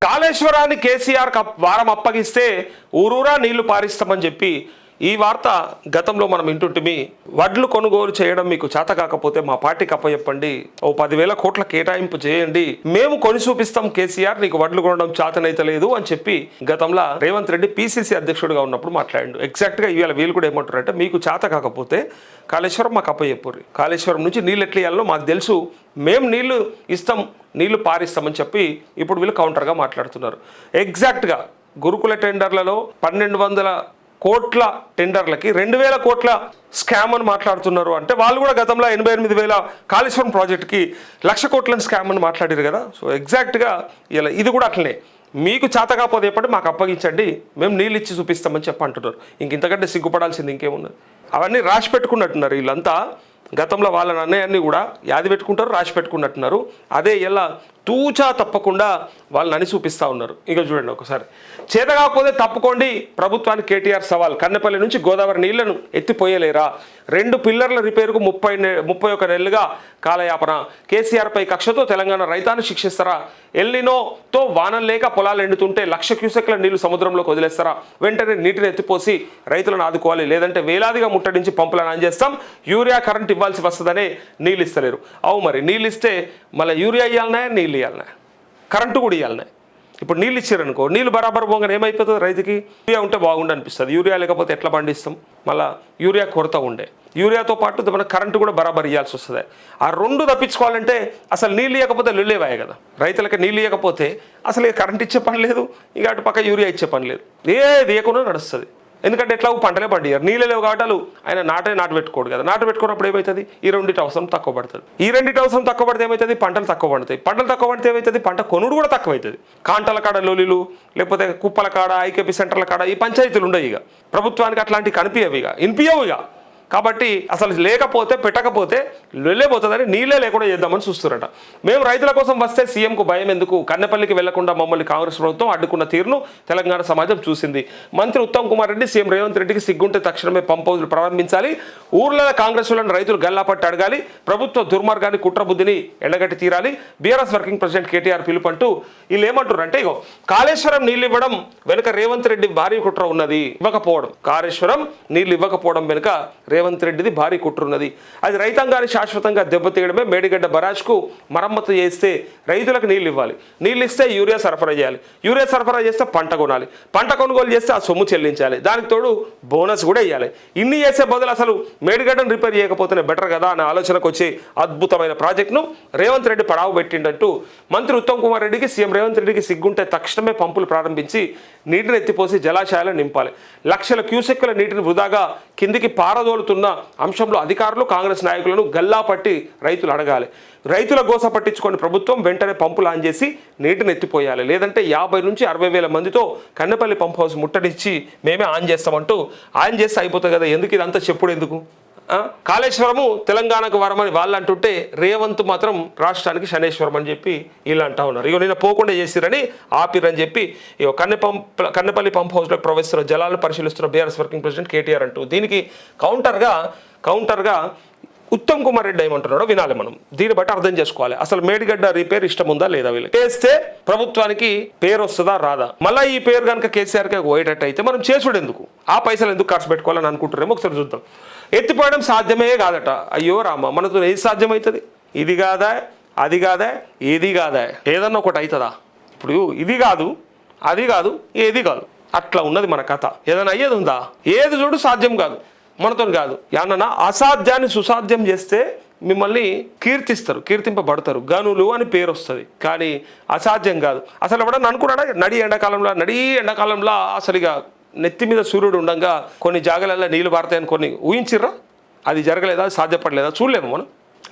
కాళేశ్వరాన్ని కేసీఆర్ వారం అప్పగిస్తే ఊరూరా నీళ్లు పారిస్తామని చెప్పి ఈ వార్త గతంలో మనం వింటుంటిమి. వడ్లు కొనుగోలు చేయడం మీకు చేత కాకపోతే మా పార్టీకి అప్పచెప్పండి, ఓ 10,000 కోట్ల కేటాయింపు చేయండి, మేము కొని చూపిస్తాం కేసీఆర్, నీకు వడ్లు కొనడం చేతనైతే లేదు అని చెప్పి గతంలో రేవంత్ రెడ్డి పిసిసి అధ్యక్షుడిగా ఉన్నప్పుడు మాట్లాడిండు. ఎగ్జాక్ట్గా ఇవాళ వీళ్ళు కూడా ఏమంటారంటే, మీకు చేత కాకపోతే కాళేశ్వరం మాకు అప్పచెప్పుర్రి, కాళేశ్వరం నుంచి నీళ్ళు ఎట్లా ఇవ్వాలో మాకు తెలుసు, మేము నీళ్లు ఇస్తాం, నీళ్లు పారిస్తామని చెప్పి ఇప్పుడు వీళ్ళు కౌంటర్గా మాట్లాడుతున్నారు. ఎగ్జాక్ట్గా గురుకుల టెండర్లలో 1,200 కోట్ల టెండర్లకి 2,000 కోట్ల స్కామ్ అని మాట్లాడుతున్నారు. అంటే వాళ్ళు కూడా గతంలో 88,000 కాళేశ్వరం ప్రాజెక్టుకి 1,00,000 కోట్ల స్కామ్ అని మాట్లాడారు కదా. సో ఎగ్జాక్ట్గా ఇలా ఇది కూడా అట్లనే, మీకు చేత కాకపోతే చెప్పండి మాకు అప్పగించండి, మేము నీళ్ళు ఇచ్చి చూపిస్తామని చెప్పి అంటున్నారు. ఇంతకంటే సిగ్గుపడాల్సింది ఇంకేమున్నది? అవన్నీ రాసి పెట్టుకున్నట్టున్నారు వీళ్ళంతా. గతంలో వాళ్ళ అన్నయ్యాన్ని కూడా యాది పెట్టుకుంటారు, రాసి పెట్టుకున్నట్టున్నారు. అదే ఇలా తూచా తప్పకుండా వాళ్ళని అని చూపిస్తూ ఉన్నారు. ఇక చూడండి ఒకసారి. చేత కాకపోతే తప్పుకోండి, ప్రభుత్వానికి కేటీఆర్ సవాల్, కన్నెపల్లి నుంచి గోదావరి నీళ్లను ఎత్తిపోయలేరా, 2 పిల్లర్ల రిపేరుకు 31 నెలలుగా కాలయాపన, కేసీఆర్పై కక్షతో తెలంగాణ రైతాన్ని శిక్షిస్తారా, ఎల్నినోతో వానం లేక పొలాలు ఎండుతుంటే 1,00,000 క్యూసెక్ల నీళ్లు సముద్రంలోకి వదిలేస్తారా, వెంటనే నీటిని ఎత్తిపోసి రైతులను ఆదుకోవాలి, లేదంటే వేలాదిగా ముట్టడించి పంపులను ఆన్ చేస్తాం, యూరియా కరెంట్ ఇవ్వాల్సి వస్తుందనే నీళ్ళు ఇస్తలేరు. అవు మరి నీళ్ళు ఇస్తే మళ్ళీ యూరియా ఇవ్వాలన్నా, నీళ్ళు ఇవ్వాలన్నా, కరెంటు కూడా ఇవ్వాలన్నా. ఇప్పుడు నీళ్ళు ఇచ్చారనుకో, నీళ్ళు బరాబర్ పోగానే ఏమైపోతుంది రైతుకి? యూరియా ఉంటే బాగుండు అనిపిస్తుంది, యూరియా లేకపోతే ఎట్లా పండిస్తాం? మళ్ళీ యూరియా కొరత ఉండే, యూరియాతో పాటు మన కరెంటు కూడా బరాబర్ ఇవ్వాల్సి వస్తుంది. ఆ 2 తప్పించుకోవాలంటే అసలు నీళ్ళు ఇవ్వకపోతే లొల్లేవాయి కదా. రైతులకి నీళ్ళు ఇవ్వకపోతే అసలు కరెంట్ ఇచ్చే పని లేదు, ఇక అటు పక్క యూరియా ఇచ్చే పని లేదు, ఏది ఇవ్వకుండా నడుస్తుంది. ఎందుకంటే ఎట్లా పంటలే పండియారు, నీళ్ళు లేవు కాబట్టి ఆయన నాటు పెట్టుకోడు కదా. నాటు పెట్టుకున్నప్పుడు ఏమవుతుంది? ఈ 2 అవసరం తక్కువ పడుతుంది. ఈ 2 అవసరం తక్కువ పడితే ఏమవుతుంది? పంటలు తక్కువ పడతాయి. పంటలు తక్కువ పడితే ఏమవుతుంది? పంట కొనుడు కూడా తక్కువ అవుతుంది. కాంటల కాడ లోలీలు, లేకపోతే కుప్పల కాడ, ఐకేపీ సెంటర్ల కాడ ఈ పంచాయతీలు ఉండవు. ఇక ప్రభుత్వానికి అట్లాంటివి కనిపించవు, ఇక వినిపించవు. ఇక కాబట్టి అసలు లేకపోతే పెట్టకపోతే వెళ్ళిపోతుందని నీళ్ళే లేకుండా చేద్దామని చూస్తున్నారట. మేము రైతుల కోసం వస్తే సీఎంకు భయం ఎందుకు? కన్నెపల్లికి వెళ్లకుండా మమ్మల్ని కాంగ్రెస్ ప్రభుత్వం అడ్డుకున్న తీరును తెలంగాణ సమాజం చూసింది. మంత్రి ఉత్తమ్ కుమార్ రెడ్డి సీఎం రేవంత్ రెడ్డికి సిగ్గుంటే తక్షణమే పంప్ హౌజులు ప్రారంభించాలి, ఊర్లలో కాంగ్రెస్లను రైతులు గల్లాపట్టి అడగాలి, ప్రభుత్వ దుర్మార్గాన్ని కుట్రబుద్ధిని ఎండగట్టి తీరాలి, బీఆర్ఎస్ వర్కింగ్ ప్రెసిడెంట్ కేటీఆర్ పిలుపంటూ వీళ్ళు ఏమంటారు అంటే, ఇగో కాళేశ్వరం నీళ్ళు ఇవ్వడం వెనుక రేవంత్ రెడ్డి భారీ కుట్ర ఉన్నది, ఇవ్వకపోవడం, కాళేశ్వరం నీళ్ళు ఇవ్వకపోవడం వెనుక రేవంత్ రెడ్డిది భారీ కుట్రున్నది. అది రైతాంగాన్ని శాశ్వతంగా దెబ్బతీయడమే. మేడిగడ్డ బరాజ్కు మరమ్మతు చేస్తే రైతులకు నీళ్ళు ఇవ్వాలి, నీళ్ళు ఇస్తే యూరియా సరఫరా చేయాలి, యూరియా సరఫరా చేస్తే పంట కొనాలి, పంట కొనుగోలు చేస్తే ఆ సొమ్ము చెల్లించాలి, దానికి తోడు బోనస్ కూడా ఇవ్వాలి. ఇన్ని చేసే బదులు అసలు మేడిగడ్డను రిపేర్ చేయకపోతేనే బెటర్ కదా అనే ఆలోచనకు వచ్చి అద్భుతమైన ప్రాజెక్టును రేవంత్ రెడ్డి పడావు పెట్టిండంటూ మంత్రి ఉత్తమ్ కుమార్ రెడ్డికి సీఎం రేవంత్ రెడ్డికి సిగ్గుంటే తక్షణమే పంపులు ప్రారంభించి నీటిని ఎత్తిపోసి జలాశయాలను నింపాలి. 1,00,000 క్యూసెక్కుల నీటిని వృధాగా కిందికి పారదోలుతున్న అంశంలో అధికారులు కాంగ్రెస్ నాయకులను గల్లా పట్టి రైతులు అడగాలి. రైతుల గోస పట్టించుకొని ప్రభుత్వం వెంటనే పంపులు ఆన్ చేసి నీటిని ఎత్తిపోయాలి, లేదంటే 50 నుంచి 60,000 మందితో కన్నెపల్లి పంప్ హౌస్ ముట్టడించి మేమే ఆన్ చేస్తామంటూ ఆన్ చేస్తే అయిపోతుంది కదా. ఎందుకు ఇదంతా చెప్పుడు? ఎందుకు? కాళేశ్వరము తెలంగాణకు వరమని వాళ్ళు అంటుంటే రేవంత్ మాత్రం రాష్ట్రానికి శనేశ్వరం అని చెప్పి వీళ్ళు అంటా ఉన్నారు. ఇక నిన్న పోకుండా చేసిరని ఆపిరని చెప్పి ఇక కన్నెపల్లి పంప్ హౌస్లో ప్రవేశిస్తున్న జలాలను పరిశీలిస్తున్న బీఆర్ఎస్ వర్కింగ్ ప్రెసిడెంట్ కేటీఆర్ అంటూ దీనికి కౌంటర్గా ఉత్తమ్ కుమార్ రెడ్డి ఏమంటున్నాడో వినాలి మనం. దీన్ని బట్టి అర్థం చేసుకోవాలి అసలు మేడిగడ్డ రిపేర్ ఇష్టం ఉందా లేదా, వీళ్ళు చేస్తే ప్రభుత్వానికి పేరు వస్తుందా రాదా, మళ్ళీ ఈ పేరు కనుక కేసీఆర్కి పోయేటట్టు అయితే మనం చేసుడు ఎందుకు, ఆ పైసలు ఎందుకు ఖర్చు పెట్టుకోవాలని అనుకుంటారేమో ఒకసారి చూద్దాం. ఎత్తిపోయడం సాధ్యమే కాదట. అయ్యో రామ, మనతో ఏది సాధ్యమవుతుంది? ఇది కాదా, అది కాదా, ఏది కాదా, ఏదన్నా ఒకటి అవుతుందా? ఇప్పుడు ఇది కాదు, అది కాదు, ఏది కాదు, అట్లా ఉన్నది మన కథ. ఏదైనా అయ్యేది ఉందా? ఏది చూడు సాధ్యం కాదు, మనతో కాదు. ఏమన్నా అసాధ్యాన్ని సుసాధ్యం చేస్తే మిమ్మల్ని కీర్తిస్తారు, కీర్తింపబడతారు, గనులు అని పేరు వస్తుంది. కానీ అసాధ్యం కాదు. అసలు ఎవడన్నా అనుకున్నాడా నడి ఎండాకాలంలో అసలు ఇక నెత్తి మీద సూర్యుడు ఉండగా కొన్ని జాగాలలో నీళ్లు పారుతాయని కొన్ని ఊహించిర్రా? అది జరగలేదా? సాధ్యపడలేదా? చూడలేము మనం.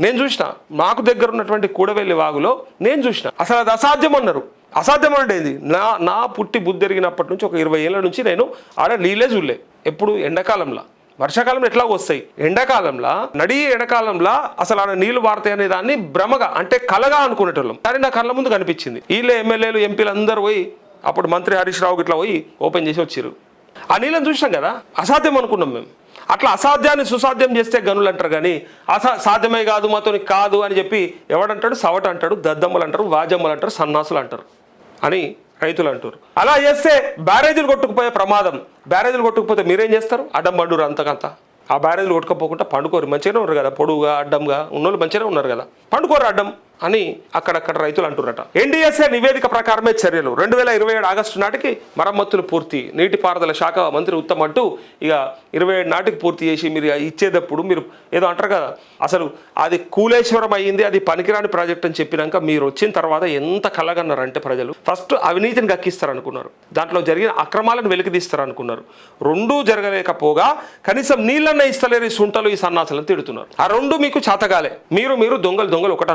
నేను చూసిన, మాకు దగ్గర ఉన్నటువంటి కూడవెల్లి వాగులో నేను చూసిన, అసలు అది అసాధ్యం అన్నారు. అసాధ్యం అంటే నా పుట్టి బుద్ధి ఎరిగినప్పటి నుంచి ఒక 20 ఏళ్ళ నుంచి నేను ఆడ నీళ్ళే చూడలే. ఎప్పుడు ఎండాకాలంలో, వర్షాకాలంలో ఎట్లా వస్తాయి, ఎండాకాలంలో అసలు ఆడ నీళ్లు వాడతాయి అనే దాన్ని భ్రమగా అంటే కలగా అనుకునేటోళ్ళం. కానీ నా కళ్ళ ముందు కనిపించింది. వీళ్ళే ఎమ్మెల్యేలు ఎంపీలు అందరూ పోయి అప్పుడు మంత్రి హరీష్ రావు ఇట్లా పోయి ఓపెన్ చేసి వచ్చారు. ఆ నీళ్ళని చూసినాం కదా, అసాధ్యం అనుకున్నాం మేము. అట్లా అసాధ్యాన్ని సుసాధ్యం చేస్తే గనులు అంటారు, కానీ సాధ్యమే కాదు మాతోని కాదు అని చెప్పి ఎవడంటాడు? సవట అంటాడు, దద్దమ్మలు అంటారు, వాజమ్మలు అంటారు, సన్నాసులు అంటారు అని రైతులు అంటారు. అలా చేస్తే బ్యారేజీలు కొట్టుకుపోయే ప్రమాదం. బ్యారేజీలు కొట్టుకుపోతే మీరేం చేస్తారు? అడ్డం పండురు అంతకంత. ఆ బ్యారేజీలు కొట్టుకపోకుండా పండుకోరు, మంచిగానే ఉన్నారు కదా, పొడువుగా అడ్డంగా ఉన్నోళ్ళు మంచిగానే ఉన్నారు కదా, పండుకోరు అడ్డం అని అక్కడక్కడ రైతులు అంటున్నారట. ఎన్డీఎస్ఏ నివేదిక ప్రకారమే చర్యలు. 2027 ఆగస్టు నాటికి మరమ్మతులు పూర్తి. నీటిపారుదల శాఖ మంత్రి ఉత్తమ్ అంటూ ఇక 27 నాటికి పూర్తి చేసి మీరు ఇచ్చేటప్పుడు మీరు ఏదో అంటారు కదా, అసలు అది కూలేశ్వరం అయ్యింది, అది పనికిరాని ప్రాజెక్ట్ అని చెప్పినాక మీరు వచ్చిన తర్వాత ఎంత కలగన్నారంటే ప్రజలు ఫస్ట్ అవినీతిని గక్కిస్తారనుకున్నారు, దాంట్లో జరిగిన అక్రమాలను వెలికితీస్తారనుకున్నారు. రెండూ జరగలేకపోగా కనీసం నీళ్ళన్న ఇస్తలేరు ఈ సుంటలు ఈ సన్నాసులను తిడుతున్నారు. ఆ రెండు మీకు చేతగాలే. మీరు దొంగలు ఒకటి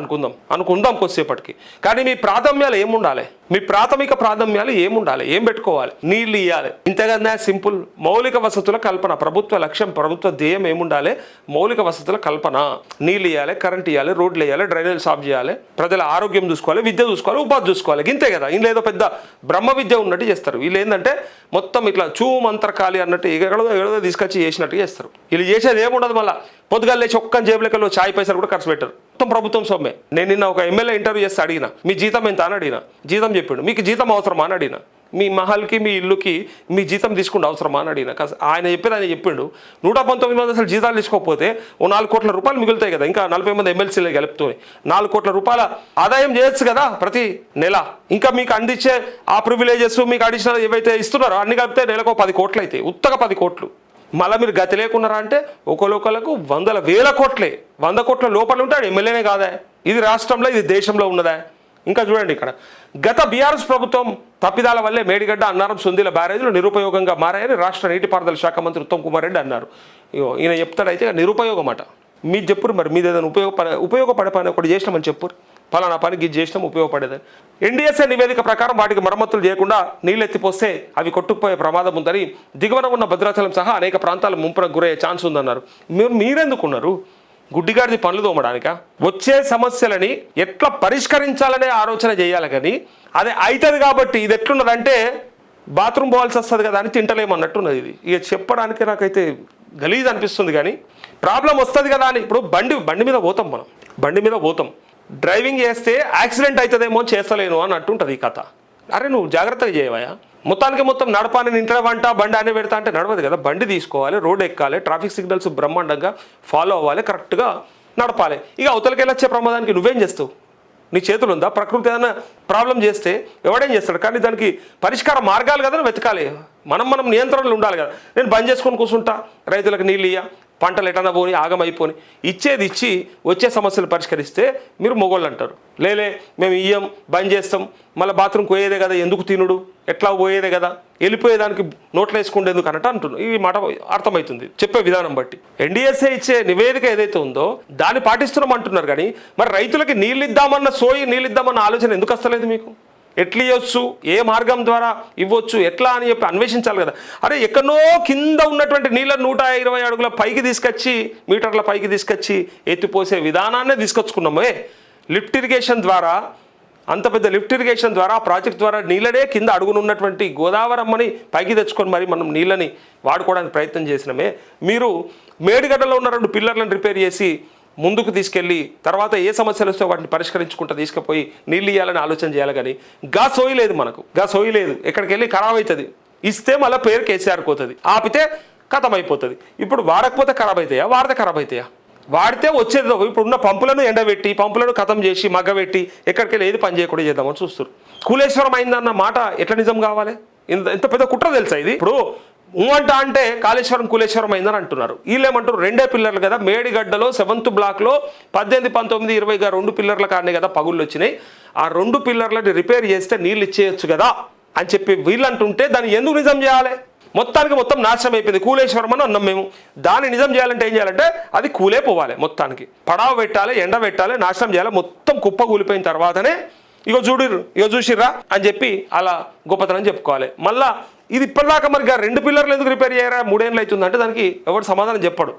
అనుకుందాం కొద్దిసేపటికి. కానీ మీ ప్రాథమ్యాలు ఏముండాలి? మీ ప్రాథమిక ప్రాథమ్యాలు ఏముండాలి? ఏం పెట్టుకోవాలి? నీళ్ళు ఇవ్వాలి, ఇంతకన్నా సింపుల్. మౌలిక వసతుల కల్పన ప్రభుత్వ లక్ష్యం, ప్రభుత్వ ధ్యేయం ఏముండాలి? మౌలిక వసతుల కల్పన. నీళ్ళు ఇవ్వాలి, కరెంట్ ఇవ్వాలి, రోడ్లు వేయాలి, డ్రైనేజ్ సాఫ్ చేయాలి, ప్రజల ఆరోగ్యం చూసుకోవాలి, విద్య చూసుకోవాలి, ఉపాధి చూసుకోవాలి. ఇంతే కదా. ఇందులో ఏదో పెద్ద బ్రహ్మ విద్య ఉన్నట్టు చేస్తారు వీళ్ళు. ఏంటంటే మొత్తం ఇట్లా మంత్రకాళి అన్నట్టు ఎక్కడో తీసుకొచ్చి చేసినట్టు చేస్తారు వీళ్ళు. చేసేది ఏముండదు. మళ్ళీ పొద్దుగా లేచి ఒక్క జేబులకెళ్ళి చాయ్ పైసలు కూడా ఖర్చు పెట్టరు, మొత్తం ప్రభుత్వం సొమ్మే. నేను నిన్న ఒక ఎమ్మెల్యే ఇంటర్వ్యూ చేస్తే అడిగిన, మీ జీతం ఎంత అని అడిగిన. జీతం చెప్పిండు. మీకు జీతం అవసరమా అని అడిగిన. మీ మహల్కి మీ ఇల్లుకి మీ జీతం తీసుకుంటే అవసరమా అని అడిగిన. ఆయన చెప్పేది ఆయన చెప్పిండు, 119 మంది అసలు జీతాలు తీసుకోకపోతే ఓ 4 కోట్ల రూపాయలు మిగులుతాయి కదా, ఇంకా 40 మంది ఎమ్మెల్సీలు కలుపుతూ 4 కోట్ల రూపాయల ఆదాయం చేయొచ్చు కదా ప్రతి నెల. ఇంకా మీకు అందించే ఆ ప్రివిలేజెస్ మీకు అడిషనల్ ఏవైతే ఇస్తున్నారో అన్ని కలిపితే నెలకు 10 కోట్లు అవుతాయి, ఉత్తగా 10 కోట్లు. మళ్ళీ మీరు గతి లేకున్నారా అంటే ఒకరికి 100,000 కోట్లే. 100 కోట్ల లోపల ఉంటాడు ఎమ్మెల్యేనే కాదా? ఇది రాష్ట్రంలో, ఇది దేశంలో ఉన్నదా? ఇంకా చూడండి ఇక్కడ, గత బీఆర్ఎస్ ప్రభుత్వం తప్పిదాల వల్లే మేడిగడ్డ, అన్నారం, సుందీల బ్యారేజీలు నిరుపయోగంగా మారాయని రాష్ట్ర నీటిపారుదల శాఖ మంత్రి ఉత్తమ్ కుమార్ రెడ్డి అన్నారు. ఈయన చెప్తాడైతే నిరుపయోగం అట. మీరు చెప్పురు మరి, మీద ఏదైనా ఉపయోగపడే పని ఒకటి చేసినామని చెప్పురు, పలానా పనికి ఇది చేసినాం ఉపయోగపడేదని. ఎన్డీఎస్ఏ నివేదిక ప్రకారం వాటికి మరమ్మతులు చేయకుండా నీళ్ళు ఎత్తిపోస్తే అవి కొట్టుకుపోయే ప్రమాదం ఉందని, దిగువన ఉన్న భద్రాచలం సహా అనేక ప్రాంతాలు ముంపునకు గురయ్యే ఛాన్స్ ఉందన్నారు. మీరెందుకున్నారు? గుడ్డిగాడిది పనులు తోమడానికా? వచ్చే సమస్యలని ఎట్లా పరిష్కరించాలనే ఆలోచన చేయాలి. కానీ అదే అవుతుంది కాబట్టి ఇది ఎట్లున్నదంటే బాత్రూమ్ పోవాల్సి వస్తుంది కదా అని తింటలేమన్నట్టున్నది. ఇది ఇక చెప్పడానికి నాకైతే గలీజ్ అనిపిస్తుంది. కానీ ప్రాబ్లం వస్తుంది కదా అని ఇప్పుడు బండి మీద పోతాం, మనం బండి మీద పోతాం, డ్రైవింగ్ చేస్తే యాక్సిడెంట్ అవుతుందేమో అని చేస్తలేను అని అంటుంటుంది ఈ కథ. అరే నువ్వు జాగ్రత్తగా చేయవయా. మొత్తం నడపాలని ఇంట్లో వంట బండి అనే పెడతా అంటే నడవదు కదా. బండి తీసుకోవాలి, రోడ్ ఎక్కాలి, ట్రాఫిక్ సిగ్నల్స్ బ్రహ్మాండంగా ఫాలో అవ్వాలి, కరెక్ట్గా నడపాలి. ఇక అవతలకి వెళ్ళొచ్చే ప్రమాదానికి నువ్వేం చేస్తావు? నీ చేతులు ఉందా? ప్రకృతి ఏదైనా ప్రాబ్లం చేస్తే ఎవడేం చేస్తాడు? కానీ దానికి పరిష్కార మార్గాలు కదా వెతకాలి. మనం నియంత్రణలు ఉండాలి కదా. నేను బంద్ చేసుకొని కూర్చుంటా, రైతులకు నీళ్ళు ఇయ్య, పంటలు ఎటన్నా పోని ఆగమైపోని, ఇచ్చేది ఇచ్చి వచ్చే సమస్యలు పరిష్కరిస్తే మీరు మొగోళ్ళు అంటారు. లేలే మేము ఇయ్యం, బంద్ చేస్తాం, మళ్ళీ బాత్రూమ్కి పోయేదే కదా, ఎందుకు తినుడు, ఎట్లా పోయేదే కదా, వెళ్ళిపోయేదానికి నోట్లో వేసుకుంటేందుకు అన్నట్టు అంటున్నాను. ఈ మాట అర్థమవుతుంది చెప్పే విధానం బట్టి. ఎన్డీఎస్ఏ ఇచ్చే నివేదిక ఏదైతే ఉందో దాన్ని పాటిస్తున్నాం అంటున్నారు. కానీ మరి రైతులకి నీళ్ళు ఇద్దామన్న ఆలోచన ఎందుకు వస్తలేదు మీకు? ఎట్లా ఇవ్వచ్చు, ఏ మార్గం ద్వారా ఇవ్వచ్చు, ఎట్లా అని చెప్పి అన్వేషించాలి కదా. అరే ఎక్కడో కింద ఉన్నటువంటి నీళ్ళని 120 అడుగుల పైకి తీసుకొచ్చి, మీటర్ల పైకి తీసుకొచ్చి ఎత్తిపోసే విధానాన్నే తీసుకొచ్చుకున్నామే. లిఫ్ట్ ఇరిగేషన్ ద్వారా, అంత పెద్ద లిఫ్ట్ ఇరిగేషన్ ద్వారా, ఆ ప్రాజెక్ట్ ద్వారా నీళ్ళనే కింద అడుగునున్నటువంటి గోదావరమ్మని పైకి తెచ్చుకొని మరి మనం నీళ్ళని వాడుకోవడానికి ప్రయత్నం చేసినామే. మీరు మేడిగడ్డలో ఉన్న 2 పిల్లర్లను రిపేర్ చేసి ముందుకు తీసుకెళ్ళి తర్వాత ఏ సమస్యలు వస్తే వాటిని పరిష్కరించుకుంటూ తీసుకుపోయి నీళ్ళు ఇవ్వాలని ఆలోచన చేయాలి. కానీ గా సోయి లేదు. ఎక్కడికి వెళ్ళి ఖరాబ్ అవుతుంది. ఇస్తే మళ్ళీ పేరు కేసీఆర్కి పోతుంది, ఆపితే ఖతం అయిపోతుంది. ఇప్పుడు వాడకపోతే ఖరాబ్ అవుతాయా, వాడితే ఖరాబ్ అవుతాయా? వాడితే వచ్చేది. ఇప్పుడు ఉన్న పంపులను ఎండబెట్టి, పంపులను ఖతం చేసి మగ్గబెట్టి ఎక్కడికి వెళ్ళి ఏది పని చేయకుండా చేద్దామని చూస్తారు. కూలేశ్వరం అయిందన్న మాట ఎట్లా నిజం కావాలి? ఎంత పెద్ద కుట్ర తెలుసా ఇది? ఇప్పుడు అంటే కాళేశ్వరం కూలేశ్వరం అయిందని అంటున్నారు. వీళ్ళేమంటారు 2 పిల్లర్లు కదా, మేడిగడ్డలో 7th బ్లాక్లో 18, 19, 20గా 2 పిల్లర్ల కారణే కదా పగుళ్ళు వచ్చినాయి. ఆ 2 పిల్లర్లని రిపేర్ చేస్తే నీళ్ళు ఇచ్చేయచ్చు కదా అని చెప్పి వీళ్ళు అంటుంటే దాన్ని ఎందుకు నిజం చేయాలి? మొత్తం నాశనం అయిపోయింది. కూలేశ్వరం అని అన్నాం మేము. దాన్ని నిజం చేయాలంటే ఏం చేయాలంటే అది కూలే పోవాలి, మొత్తానికి పడావ పెట్టాలి, ఎండ పెట్టాలి, నాశనం చేయాలి. మొత్తం కుప్ప కూలిపోయిన తర్వాతనే ఇగో చూసిర్రా అని చెప్పి అలా గొప్పతనం చెప్పుకోవాలి. మళ్ళా ఇది ఇప్పటిదాకా మరి 2 పిల్లర్లు ఎందుకు రిపేర్ చేయరా, 3 ఏళ్ళు అవుతుందంటే దానికి ఎవరు సమాధానం చెప్పడు.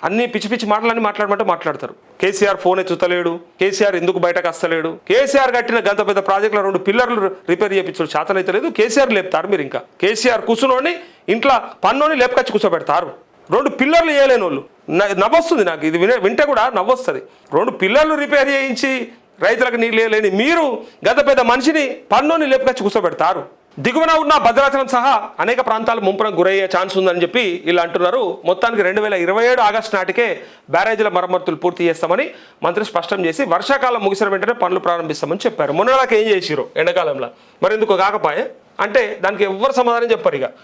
అన్ని పిచ్చి మాటలన్నీ మాట్లాడతారు. కేసీఆర్ ఫోన్ ఎత్తుతలేడు, కేసీఆర్ ఎందుకు బయటకు వస్తలేడు, కేసీఆర్ కట్టిన గంత పెద్ద ప్రాజెక్టులో 2 పిల్లర్లు రిపేర్ చేయించడం చేతనైతే లేదు. కేసీఆర్ లేపుతారు మీరు. ఇంకా కేసీఆర్ కూర్చుని ఇంట్లో పన్నోని లేపుకొచ్చి కూర్చోబెడతారు. 2 పిల్లర్లు వేయలేని వాళ్ళు. నవ్వొస్తుంది నాకు ఇది వింటే కూడా నవ్వొస్తుంది. 2 పిల్లర్లు రిపేర్ చేయించి రైతులకు నీళ్ళు లేని మీరు గత పెద్ద మనిషిని పన్నుని లేపుకొచ్చి కూర్చోబెడతారు. దిగువన ఉన్న భద్రాచలం సహా అనేక ప్రాంతాలు ముంపునకు గురయ్యే ఛాన్స్ ఉందని చెప్పి ఇలా అంటున్నారు. మొత్తానికి 2027 ఆగస్టు నాటికే బ్యారేజీల మరమ్మతులు పూర్తి చేస్తామని మంత్రి స్పష్టం చేసి వర్షాకాలం ముగిసిన వెంటనే పనులు ప్రారంభిస్తామని చెప్పారు. మొన్నదాకా ఏం చేసిరు ఎండాకాలంలో, మరి ఎందుకు కాకపాయే అంటే దానికి ఎవ్వరు సమాధానం చెప్పారు. ఇక